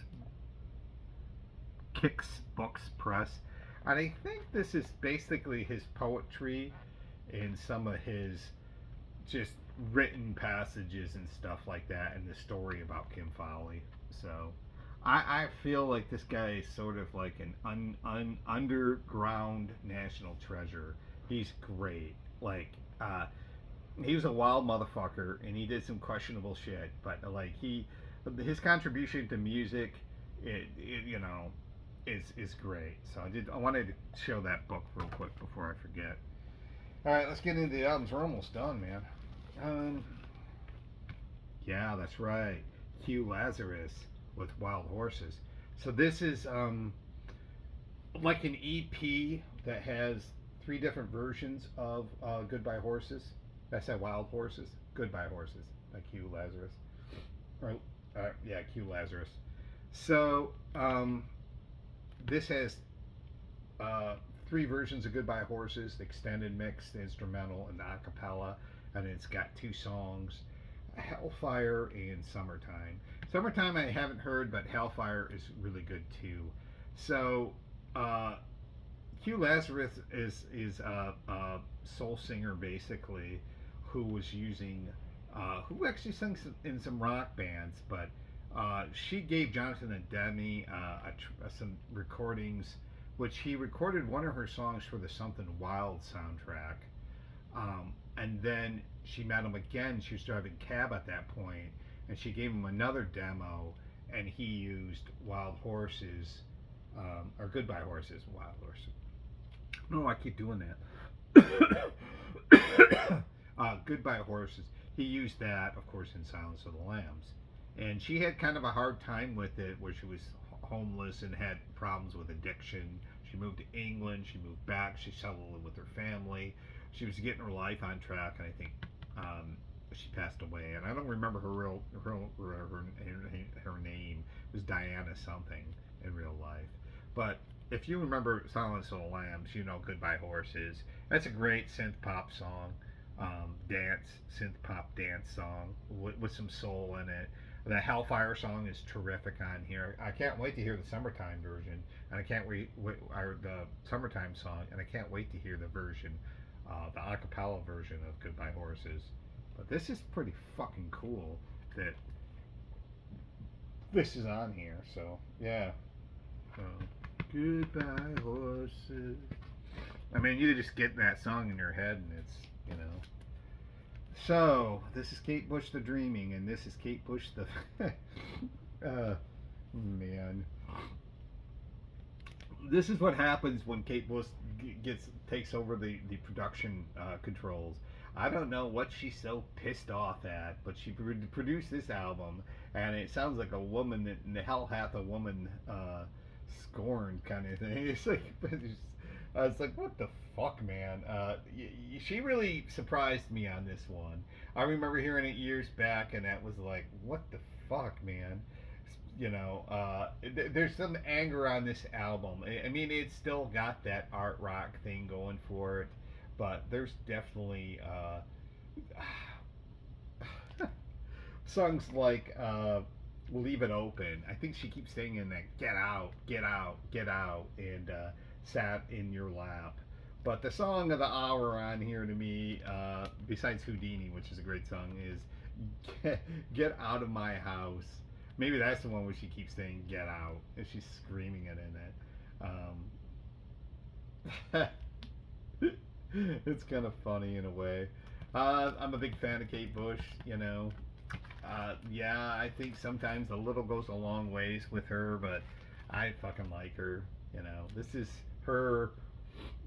Books Press. And I think this is basically his poetry and some of his just written passages and stuff like that, and the story about Kim Fowley. So I feel like this guy is sort of like an underground national treasure. He's great. Like he was a wild motherfucker, and he did some questionable shit. But like his contribution to music, you know, is great. So I wanted to show that book real quick before I forget. All right, let's get into the albums. We're almost done, man. Yeah, that's right. Hugh Lazarus with Wild Horses. So this is like an EP that has 3 different versions of Goodbye Horses. I said Wild Horses. Goodbye Horses by Hugh Lazarus. Or, yeah, Hugh Lazarus. So this has 3 versions of Goodbye Horses, the extended mix, the instrumental, and the acapella. And it's got 2 songs, Hellfire and Summertime. Summertime I haven't heard, but Hellfire is really good too. So Hugh Lazarus is a soul singer basically who was using who actually sings in some rock bands, but she gave Jonathan and Demi some recordings, which he recorded one of her songs for the Something Wild soundtrack. And then she met him again. She was driving cab at that point, and she gave him another demo, and he used Wild Horses, or Goodbye Horses, Wild Horses. No, I keep doing that. Goodbye Horses. He used that, of course, in Silence of the Lambs. And she had kind of a hard time with it, where she was homeless and had problems with addiction. She moved to England. She moved back. She settled with her family. She was getting her life on track, and I think she passed away. And I don't remember her name. It was Diana something. in real life. But if you remember Silence of the Lambs, you know Goodbye Horses. That's a great synth pop song, dance synth pop dance song with some soul in it. The Hellfire song is terrific on here. I can't wait to hear the summertime version, and I can't wait or the summertime song, and I can't wait to hear the version, the acapella version of Goodbye Horses. But this is pretty fucking cool that this is on here. So yeah. Goodbye Horses. I mean, you just get that song in your head, and it's, you know. So this is Kate Bush the Dreaming, and this is Kate Bush the. Man. This is what happens when Kate Bush takes over the production controls. I don't know what she's so pissed off at, but she produced this album, and it sounds like a woman that in the hell hath a woman scorned kind of thing. It's like, I was like, what the fuck, man? She really surprised me on this one. I remember hearing it years back, and that was like, what the fuck, man? You know, there's some anger on this album. I mean, it's still got that art rock thing going for it, but there's definitely songs like Leave It Open. I think she keeps singing that get out, get out, get out, and Sat in Your Lap. But the song of the hour on here to me, besides Houdini, which is a great song, is Get Out of My House. Maybe that's the one where she keeps saying "get out" and she's screaming it in it. It's kind of funny in a way. I'm a big fan of Kate Bush. You know, yeah, I think sometimes a little goes a long ways with her, but I fucking like her. You know, this is her.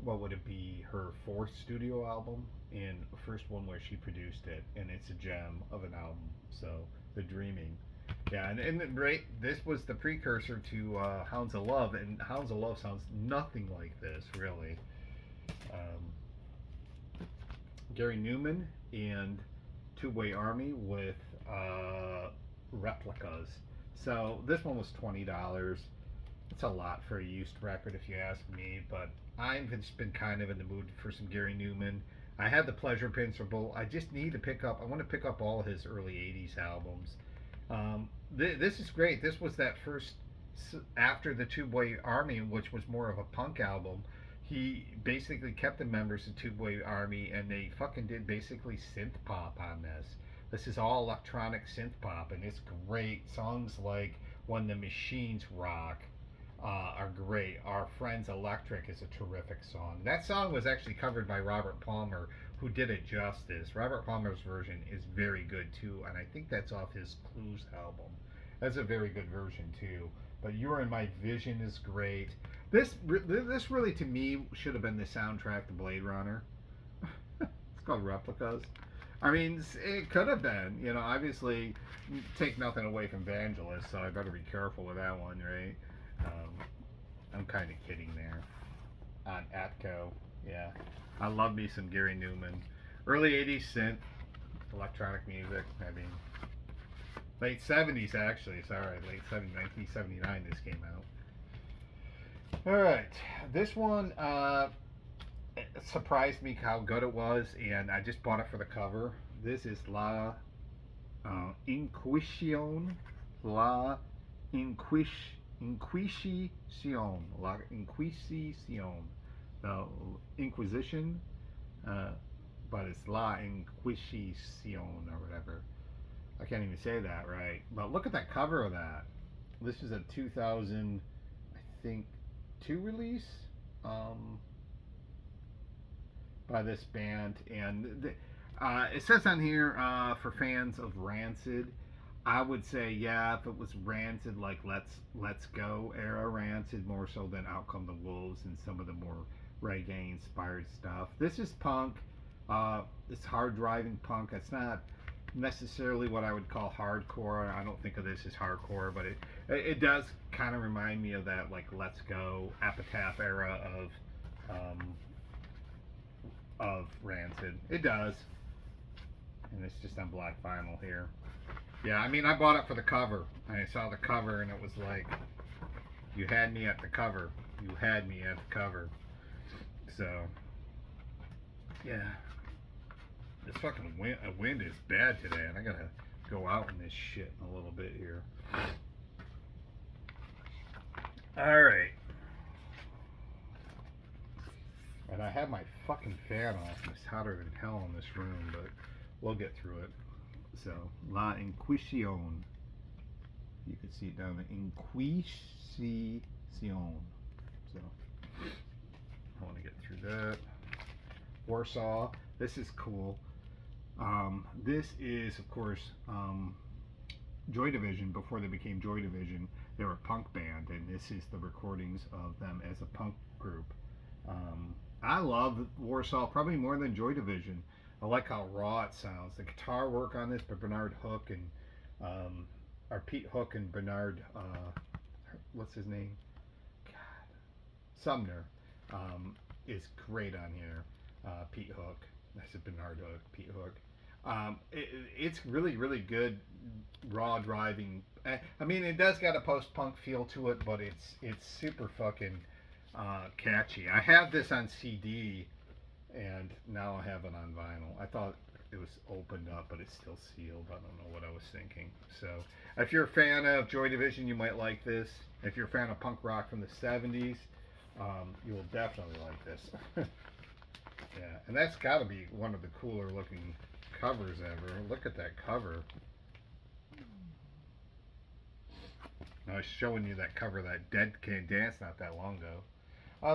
What would it be? Her fourth studio album and first one where she produced it, and it's a gem of an album. So, The Dreaming. Yeah, and right, this was the precursor to Hounds of Love, and Hounds of Love sounds nothing like this, really. Gary Numan and Two Way Army with replicas. So this one was $20. It's a lot for a used record, if you ask me, but I've just been kind of in the mood for some Gary Numan. I had the Pleasure Principle. I just need to pick up. I want to pick up all his early '80s albums. This is great. This was that first after the Two Boy Army, which was more of a punk album. He basically kept the members of Two Boy Army, and they fucking did basically synth pop on this. This is all electronic synth pop, and it's great. Songs like "When the Machines Rock" are great. "Our Friends Electric" is a terrific song. That song was actually covered by Robert Palmer, who did it justice. Robert Palmer's version is very good too, and I think that's off his Clues album. That's a very good version too. But "You're in My Vision" is great. This really to me should have been the soundtrack to Blade Runner. It's called Replicas. I mean, it could have been. You know, obviously, take nothing away from Vangelis, so I better be careful with that one, right? I'm kind of kidding there. On Atco, yeah. I love me some Gary Numan. Early '80s synth, electronic music. I mean, late '70s actually. Sorry, late '70s, 1979. This came out. All right, this one it surprised me how good it was, and I just bought it for the cover. This is La Inquisition, La Inquisition, La Inquisition, the Inquisition, but it's La Inquisition or whatever. I can't even say that right. But look at that cover of that. This is a 2000, I think, 2 release by this band, and it says on here for fans of Rancid. I would say, yeah, if it was Rancid, like Let's Go era Rancid, more so than Out Come the Wolves and some of the more reggae inspired stuff. This is punk. It's hard driving punk. It's not necessarily what I would call hardcore. I don't think of this as hardcore, but it does kind of remind me of that like Let's Go, Epitaph era of Rancid. It does, and it's just on black vinyl here. Yeah, I mean, I bought it for the cover. I saw the cover, and it was like, You had me at the cover. You had me at the cover. So, yeah. This fucking wind is bad today, and I gotta go out in this shit in a little bit here. Alright. And I have my fucking fan off, and it's hotter than hell in this room, but we'll get through it. So, La Inquisition. You can see it down there. Inquisition. So, I want to get through that. Warsaw. This is cool. This is, of course, Joy Division. Before they became Joy Division, they were a punk band, and this is the recordings of them as a punk group. I love Warsaw probably more than Joy Division. I like how raw it sounds. The guitar work on this by Bernard Hook and or Pete Hook and Bernard, what's his name? God, Sumner is great on here. Pete Hook. I said Bernard Hook. Pete Hook. It's really, really good raw driving. I mean, it does got a post-punk feel to it, but it's super fucking catchy. I have this on CD, and now I have it on vinyl. I thought it was opened up, but it's still sealed. I don't know what I was thinking. So, if you're a fan of Joy Division, you might like this. If you're a fan of punk rock from the 70s, you will definitely like this. Yeah, and that's got to be one of the cooler looking covers ever. Look at that cover. I was showing you that cover of that Dead Can Dance not that long ago.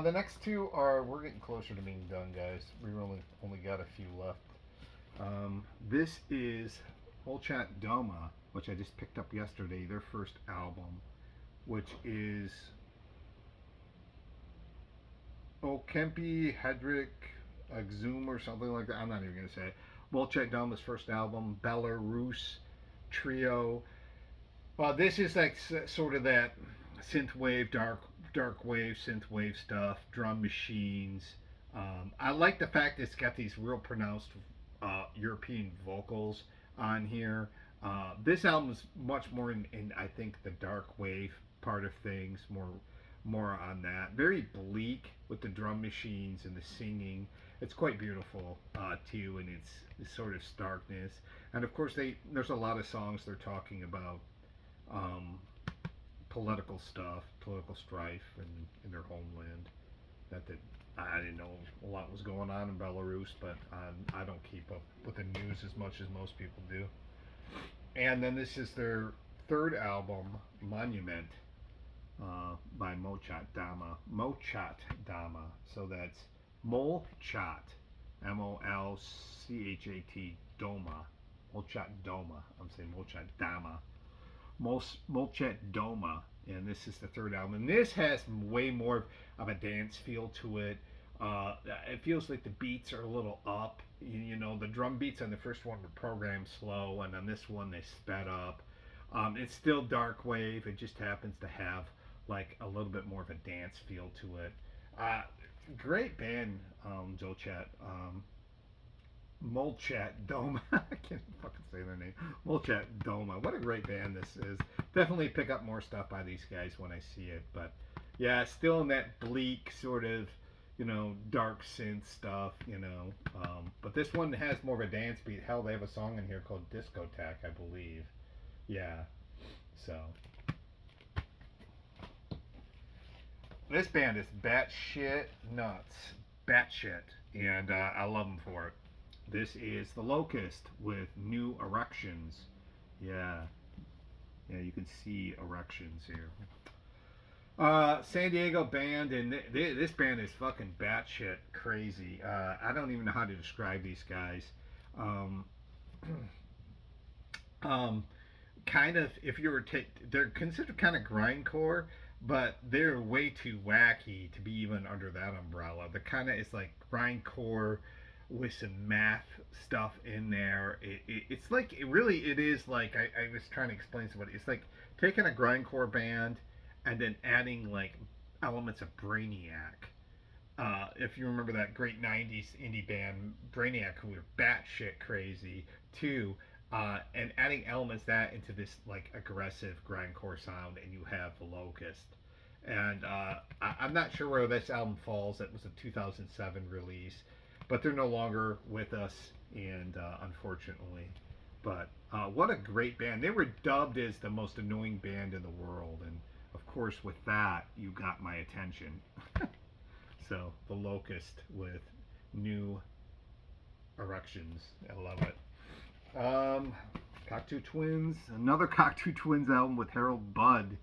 The next two are, we're getting closer to being done, guys. We only got a few left. This is Molchat Doma, which I just picked up yesterday, their first album, which is Kempi Hedrick Exum or something like that. I'm not even going to say it. Molchat Doma's first album, Belarus Trio. This is like sort of that synthwave, dark wave, synthwave stuff, drum machines. I like the fact it's got these real pronounced European vocals on here. This album is much more in I think the dark wave part of things, more on that. Very bleak with the drum machines and the singing. It's quite beautiful too, and it's sort of starkness. And of course, there's a lot of songs they're talking about political stuff, political strife in their homeland. I didn't know a lot was going on in Belarus, but I don't keep up with the news as much as most people do. And then this is their third album, Monument, by Molchat Doma. Molchat Doma. So that's Molchat, Molchat Doma. Molchat Doma. I'm saying Molchat Doma. Molchat Doma, and this is the third album. And this has way more of a dance feel to it. It feels like the beats are a little up. You know, the drum beats on the first one were programmed slow, and on this one they sped up. It's still dark wave. It just happens to have like a little bit more of a dance feel to it. Great band, Jolchat. Molchat Doma. I can't fucking say their name. Molchat Doma. What a great band this is. Definitely pick up more stuff by these guys when I see it. But yeah, still in that bleak sort of, dark synth stuff, But this one has more of a dance beat. Hell, they have a song in here called Discotheque, I believe. Yeah. So. This band is batshit nuts. Batshit. And I love them for it. This is The Locust with New Erections. Yeah. Yeah, you can see erections here. San Diego band, and this band is fucking batshit crazy. I don't even know how to describe these guys. Kind of, if you were they're considered kind of grindcore, but they're way too wacky to be even under that umbrella. The kind of, it's like grindcore with some math stuff in there. It's like, it is like, I was trying to explain to somebody, it's like taking a grindcore band and then adding like elements of Brainiac. If you remember that great 90s indie band Brainiac, who were batshit crazy too, and adding elements that into this like aggressive grindcore sound, and you have The Locust. And I'm not sure where this album falls. It was a 2007 release, but they're no longer with us, and unfortunately. But what a great band! They were dubbed as the most annoying band in the world, and of course, with that, you got my attention. So the Locust with New Erections. I love it. Cocteau Twins, another Cocteau Twins album with Harold Budd,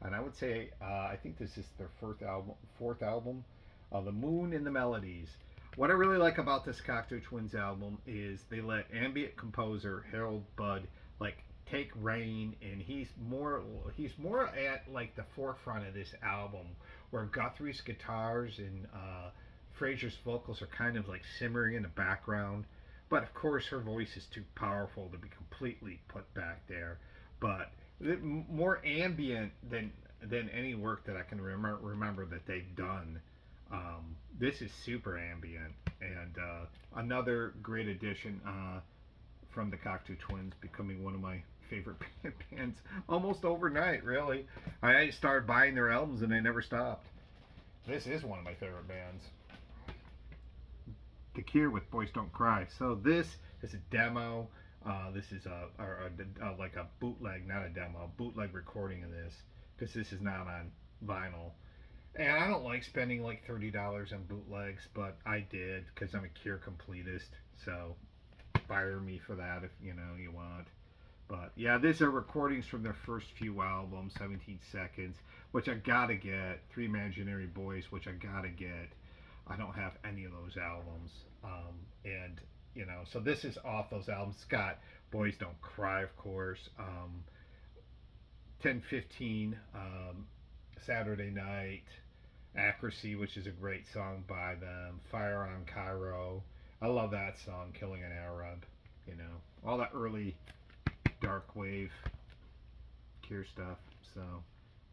and I would say I think this is their fourth album, The Moon and the Melodies. What I really like about this Cocteau Twins album is they let ambient composer Harold Budd like take reign, and he's more at like the forefront of this album, where Guthrie's guitars and Fraser's vocals are kind of like simmering in the background. But of course, her voice is too powerful to be completely put back there. But more ambient than any work that I can remember that they've done. This is super ambient, and another great addition from the Cocteau Twins, becoming one of my favorite bands almost overnight. Really, I started buying their albums and they never stopped. This is one of my favorite bands. The Cure with Boys Don't Cry. So this is a demo. This is like a bootleg, not a demo, a bootleg recording of this, because this is not on vinyl. And I don't like spending like $30 on bootlegs, but I did because I'm a Cure completist. So fire me for that if you want. But yeah, these are recordings from their first few albums, 17 Seconds, which I gotta get. Three Imaginary Boys, which I gotta get. I don't have any of those albums. And so this is off those albums. It's got Boys Don't Cry, of course. 10:15, Saturday Night, Accuracy, which is a great song by them. Fire on Cairo. I love that song, Killing an Arab. All that early Darkwave, Cure stuff. So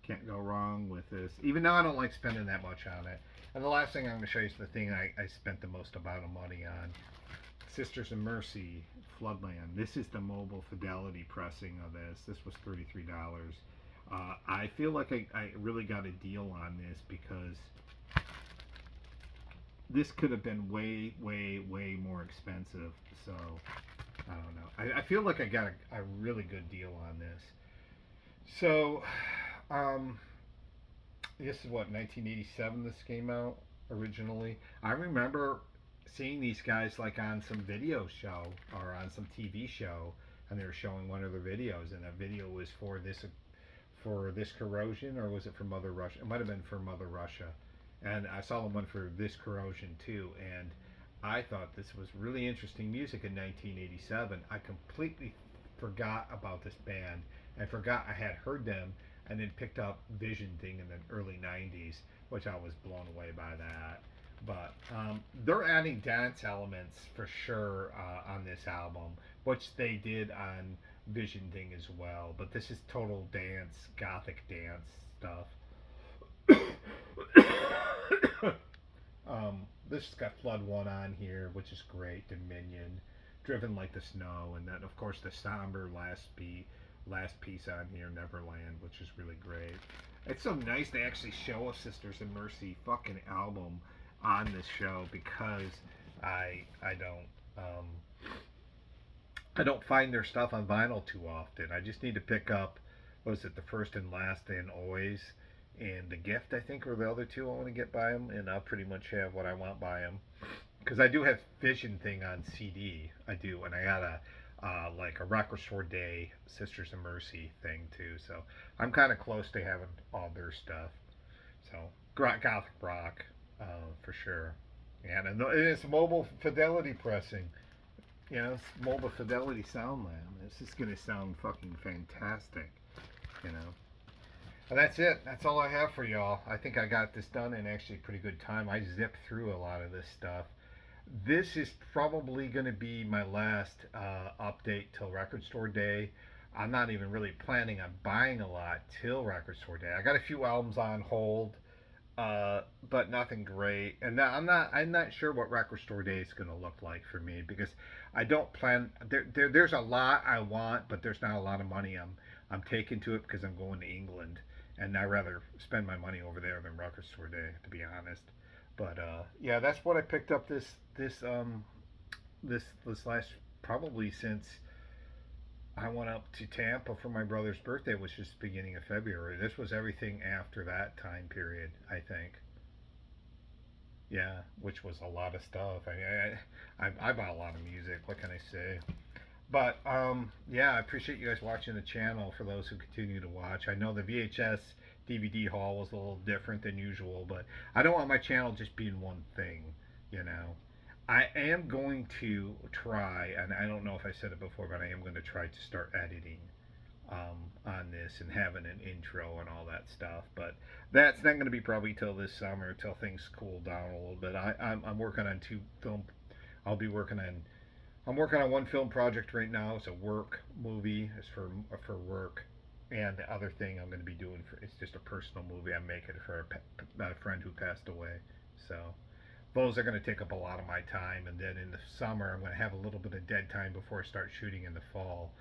can't go wrong with this. Even though I don't like spending that much on it. And the last thing I'm going to show you is the thing I spent the most amount of money on. Sisters of Mercy, Floodland. This is the mobile fidelity pressing of this. This was $33. I feel like I really got a deal on this, because this could have been way, way, way more expensive. So, I don't know. I feel like I got a really good deal on this. So, this is what, 1987 this came out originally. I remember seeing these guys like on some video show or on some TV show, and they were showing one of their videos, and that video was for this corrosion, or was it for Mother Russia? It might have been for Mother Russia. And I saw one for this corrosion too, and I thought this was really interesting music in 1987. I completely forgot about this band. I forgot I had heard them, and then picked up Vision Thing in the early 90s, which I was blown away by that. But they're adding dance elements for sure on this album, which they did on Vision Thing as well. But this is total dance, gothic dance stuff. This has got Flood One on here, which is great. Dominion, Driven Like the Snow, and then of course the somber last piece on here, Neverland, which is really great. It's so nice they actually show a Sisters of Mercy fucking album on this show, because I don't find their stuff on vinyl too often. I just need to pick up, what was it, The First and Last and Always, and The Gift, I think, were the other two I want to get by them, and I'll pretty much have what I want by them. Because I do have Vision Thing on CD, I do, and I got like a Record Store Day Sisters of Mercy thing too. So I'm kind of close to having all their stuff. So gothic rock, for sure. And it's mobile fidelity pressing. It's mobile fidelity sound lab. This is gonna sound fucking fantastic. And that's it. That's all I have for y'all. I think I got this done in actually a pretty good time. I zipped through a lot of this stuff. This is probably going to be my last update till Record Store Day. I'm not even really planning on buying a lot till Record Store Day. I got a few albums on hold, but nothing great. And I'm not sure what Record Store Day is going to look like for me, because I don't plan. There's a lot I want, but there's not a lot of money I'm taking to it, because I'm going to England, and I'd rather spend my money over there than Record Store Day, to be honest. But yeah, that's what I picked up this last, probably since I went up to Tampa for my brother's birthday, which was beginning of February. This was everything after that time period, I think. Yeah, which was a lot of stuff. I bought a lot of music. What can I say? But yeah, I appreciate you guys watching the channel. For those who continue to watch, I know the VHS DVD haul was a little different than usual, but I don't want my channel just being one thing. You know, I am going to try, and I don't know if I said it before, but I am going to try to start editing on this and having an intro and all that stuff. But that's not going to be probably till this summer, till things cool down a little bit. I'm working on two film. I'll be working on. I'm working on one film project right now. It's a work movie. It's for work. And the other thing I'm going to be doing for, it's just a personal movie I'm making for a friend who passed away. So those are going to take up a lot of my time. And then in the summer, I'm going to have a little bit of dead time before I start shooting in the fall,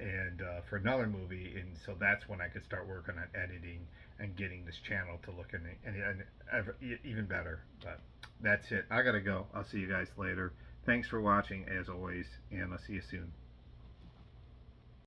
and for another movie. And so that's when I could start working on editing and getting this channel to look even better. But that's it. I gotta go. I'll see you guys later. Thanks for watching as always, and I'll see you soon.